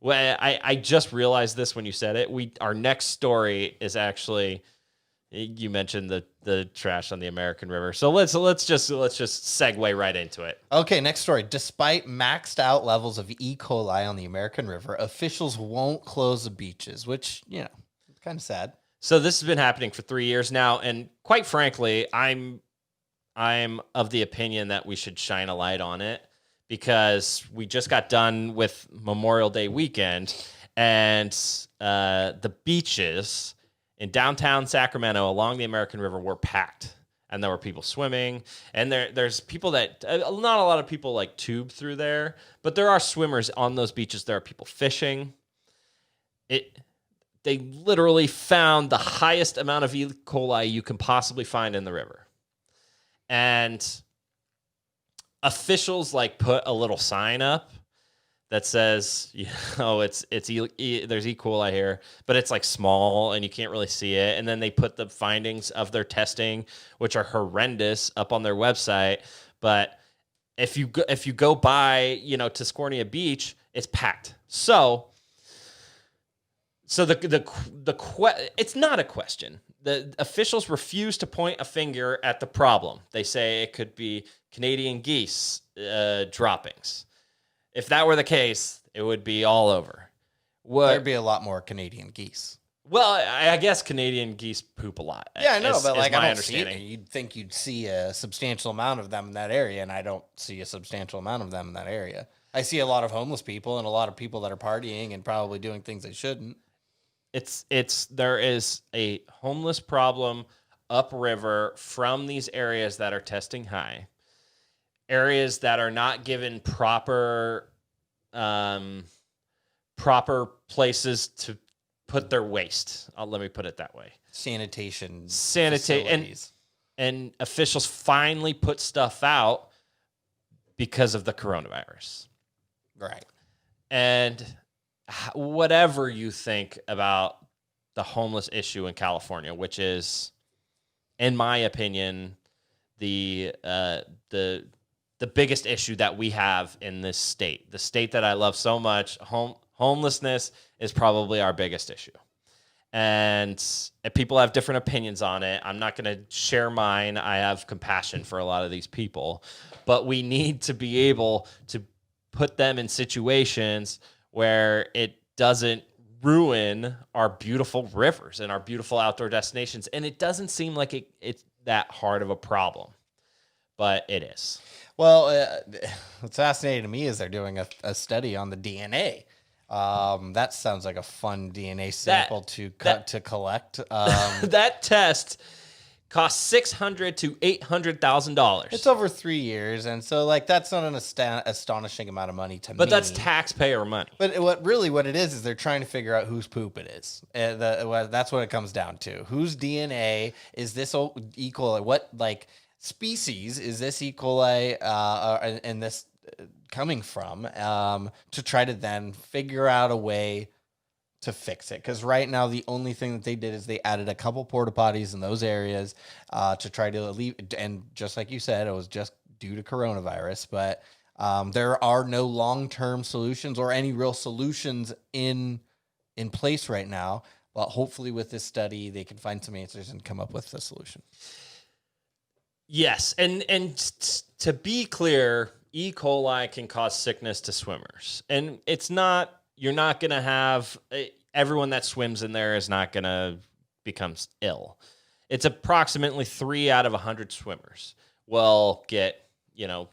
Well, I just realized this when you said it. Our next story is actually, you mentioned the trash on the American River. So let's just segue right into it. Okay, next story. Despite maxed out levels of E. coli on the American River, officials won't close the beaches, which, it's kind of sad. So this has been happening for 3 years now, and quite frankly, I'm of the opinion that we should shine a light on it, because we just got done with Memorial Day weekend, and the beaches in downtown Sacramento along the American River were packed, and there were people swimming, and there's people that not a lot of people like tube through there, but there are swimmers on those beaches. There are people fishing. They literally found the highest amount of E. coli you can possibly find in the river, and officials put a little sign up that says, there's E. coli here, but it's small and you can't really see it. And then they put the findings of their testing, which are horrendous, up on their website. But if you go by, to Scornia Beach, it's packed. So it's not a question. The officials refuse to point a finger at the problem. They say it could be Canadian geese droppings. If that were the case, it would be all over. There'd be a lot more Canadian geese. Well, I guess Canadian geese poop a lot. Yeah, I know, but I don't see it. You'd think you'd see a substantial amount of them in that area, and I don't see a substantial amount of them in that area. I see a lot of homeless people and a lot of people that are partying and probably doing things they shouldn't. There is a homeless problem upriver from these areas that are testing high. Areas that are not given proper places to put their waste. Let me put it that way. Sanitation. And officials finally put stuff out because of the coronavirus. Right. And whatever you think about the homeless issue in California, which is, in my opinion, the biggest issue that we have in this state, the state that I love so much, homelessness is probably our biggest issue. And people have different opinions on it. I'm not going to share mine. I have compassion for a lot of these people, but we need to be able to put them in situations where it doesn't ruin our beautiful rivers and our beautiful outdoor destinations. And it doesn't seem like it's that hard of a problem, but it is. Well, what's fascinating to me is they're doing a study on the DNA. That sounds like a fun DNA sample to collect. That test costs $600,000 to $800,000. It's over 3 years, and so that's not an astonishing amount of money to me. But that's taxpayer money. But what it is they're trying to figure out whose poop it is. That's what it comes down to. Whose DNA is this E. coli? What species is this E. coli and this coming from? To try to then figure out a way to fix it, because right now the only thing that they did is they added a couple porta potties in those areas to try to alleviate. And just like you said, it was just due to coronavirus, but there are no long-term solutions or any real solutions in place right now. But hopefully with this study they can find some answers and come up with a solution. Yes, and to be clear, E. coli can cause sickness to swimmers, and you're not going to have everyone that swims in there is not going to become ill. It's approximately 3 out of 100 swimmers will get, not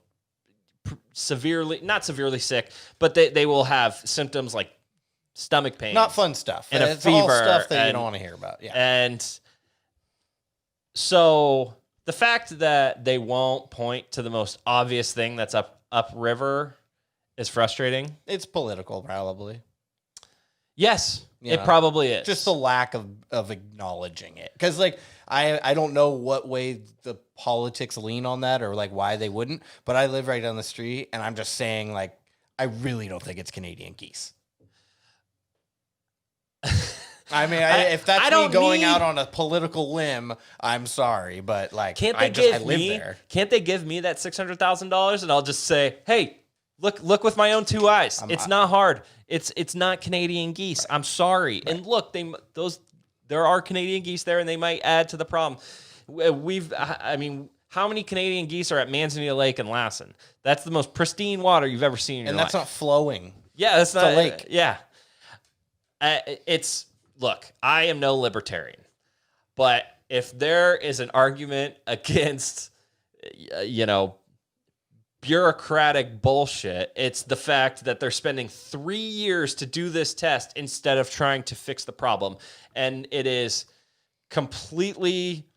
severely sick, but they will have symptoms like stomach pain. Not fun stuff. And it's a fever. All stuff that you don't want to hear about. Yeah. And so the fact that they won't point to the most obvious thing that's upriver is frustrating. It's political, probably. Yes, it probably is. Just the lack of acknowledging it. Because, I don't know what way the politics lean on that or, why they wouldn't. But I live right down the street, and I'm just saying, I really don't think it's Canadian geese. I mean, if that's me going out on a political limb, I'm sorry, but I live there. Can't they give me that $600,000 and I'll just say, hey, look with my own 2 eyes. It's not hard. It's not Canadian geese. I'm sorry. Right. And look, there are Canadian geese there, and they might add to the problem. How many Canadian geese are at Manzanita Lake and Lassen? That's the most pristine water you've ever seen in your life. And that's not flowing. Yeah, that's not a lake. Yeah. Look, I am no libertarian, but if there is an argument against, bureaucratic bullshit, it's the fact that they're spending 3 years to do this test instead of trying to fix the problem. And it is completely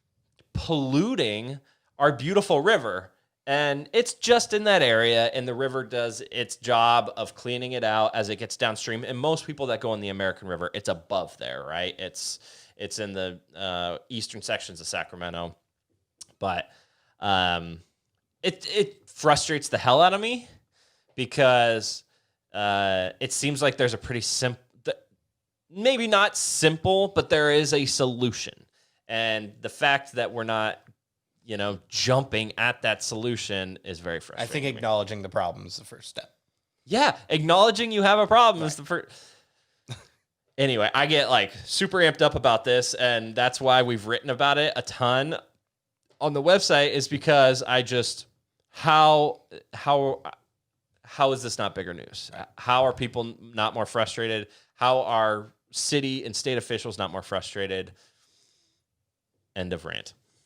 polluting our beautiful river. And it's just in that area, and the river does its job of cleaning it out as it gets downstream. And most people that go in the American River, it's above there, right? It's in the eastern sections of Sacramento. But it frustrates the hell out of me because it seems like there's a pretty simple, maybe not simple, but there is a solution. And the fact that we're not jumping at that solution is very frustrating. I think acknowledging the problem is the first step. Yeah, acknowledging you have a problem is the first. Anyway, I get super amped up about this, and that's why we've written about it a ton on the website, is because I just how is this not bigger news? How are people not more frustrated? How are city and state officials not more frustrated? End of rant.